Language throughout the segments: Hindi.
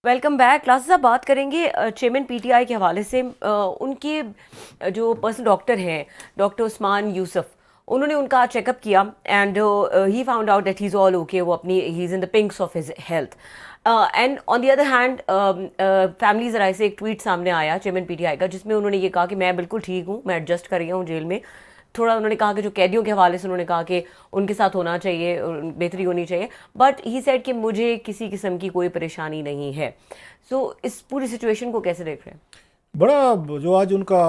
Welcome back. क्लासेस साहब बात करेंगे चेयरमैन पीटीआई के हवाले से। उनके जो पर्सनल डॉक्टर हैं, डॉक्टर उस्मान यूसुफ, उन्होंने उनका चेकअप किया and he found out that he is all okay. वो अपनी he is in the pinks of his health. And on the other hand family ज़राए से एक ट्वीट सामने आया चेयरमैन पीटीआई का, जिसमें उन्होंने ये कहा कि मैं बिल्कुल ठीक हूँ, मैं एडजस्ट कर रही हूँ जेल में। थोड़ा उन्होंने कहा कि जो कैदियों के हवाले से उन्होंने कहा कि उनके साथ होना चाहिए, बेहतरी होनी चाहिए, बट ही सेड कि मुझे किसी किस्म की कोई परेशानी नहीं है। सो इस पूरी सिचुएशन को कैसे देख रहे हैं? बड़ा जो आज उनका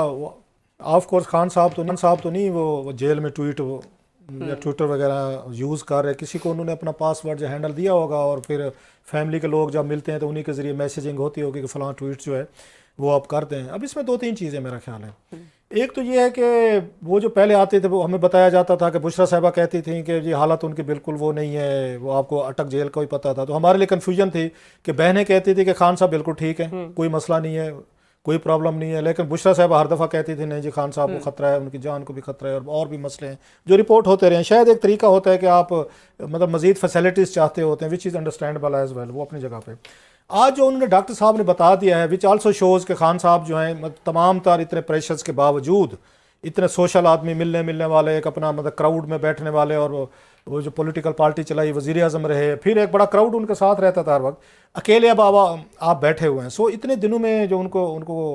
ऑफ कोर्स खान साहब तो नहीं वो जेल में ट्वीट या ट्विटर वगैरह यूज़ कर रहे, किसी को उन्होंने अपना पासवर्ड जो हैंडल दिया होगा और फिर फैमिली के लोग जब मिलते हैं तो उन्हीं के ज़रिए मैसेजिंग होती होगी कि फ़लाँ ट्वीट जो है वो आप करते हैं। अब इसमें दो तीन चीज़ें मेरा ख्याल है। एक तो ये है कि वो जो पहले आते थे वो हमें बताया जाता था कि बुशरा साहिबा कहती थी कि जी हालत उनकी बिल्कुल वो नहीं है, वो आपको अटक जेल का ही पता था, तो हमारे लिए कन्फ्यूजन थी कि बहनें कहती थी कि खान साहब बिल्कुल ठीक है, कोई मसला नहीं है, कोई प्रॉब्लम नहीं है, लेकिन बुशरा साहब हर दफ़ा कहती थी नहीं जी खान साहब को ख़तरा है, उनकी जान को भी ख़तरा है और भी मसले हैं जो रिपोर्ट होते रहे। शायद एक तरीका होता है कि आप मतलब मज़ीद फैसिलिटीज़ चाहते होते हैं, which is understandable as well, वो अपनी जगह पे। आज जो उन्होंने डॉक्टर साहब ने बता दिया है, विच आल्सो शोज़ के खान साहब जो हैं तमाम तार इतने प्रेशर्स के बावजूद, इतने सोशल आदमी, मिलने वाले, एक अपना मतलब क्राउड में बैठने वाले, और वो जो पॉलिटिकल पार्टी चलाई, वज़ीर आज़म रहे, फिर एक बड़ा क्राउड उनके साथ रहता था हर वक्त, अकेले अब आप बैठे हुए हैं। सो इतने दिनों में जो उनको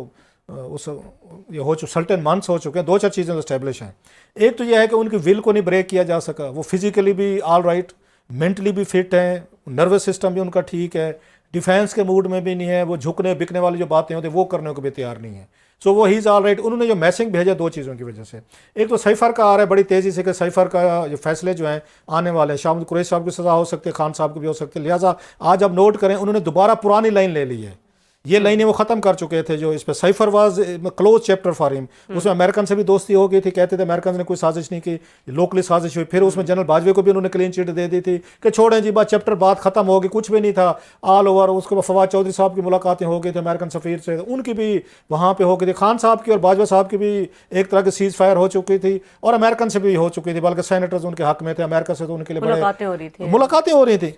उस ये हो चुके सर्टेन मंथ्स हो चुके हैं, दो चार चीज़ें इस्टेब्लिश हैं। एक तो यह है कि उनकी विल को नहीं ब्रेक किया जा सका, वो फिजिकली भी ऑल राइट, मेंटली भी फिट हैं, नर्वस सिस्टम भी उनका ठीक है, डिफेंस के मूड में भी नहीं है, वो झुकने बिकने वाली जो बातें होती हैं वो करने को भी तैयार नहीं है। सो वो ही इज़ ऑल राइट। उन्होंने जो मैसेज भेजा दो चीज़ों की वजह से, एक तो साइफर का आ रहा है बड़ी तेज़ी से कि साइफर का जो फैसले जो हैं आने वाले हैं, शाह कुरैशी साहब की सज़ा हो सकती है, खान साहब की भी हो सकती है, लिहाजा आज आप नोट करें उन्होंने दोबारा पुरानी लाइन ले ली है। ये लाइनें वो ख़त्म कर चुके थे जो इस पर cipher was close chapter for him. उसमें अमेरिकन से भी दोस्ती हो गई थी, कहते थे अमेरिकन ने कोई साजिश नहीं की, लोकली साजिश हुई। फिर उसमें जनरल बाजवे को भी उन्होंने क्लीन चिट दे दी थी कि छोड़ें जी बात, चैप्टर बात खत्म हो गई, कुछ भी नहीं था ऑल ओवर। उसके बाद फवाद चौधरी साहब की मुलाकातें हो गई थी अमेरिकन सफ़ीर से, उनकी भी वहाँ पर हो गई थी। खान साहब की और बाजवा साहब की भी एक तरह की सीज फायर हो चुकी थी और अमेरिकन से भी हो चुकी थी, बल्कि सेनेटर्स उनके हक में थे, अमेरिका से तो उनके लिए बड़े मुलाकातें हो रही थी। मुलाकातें हो रही थी।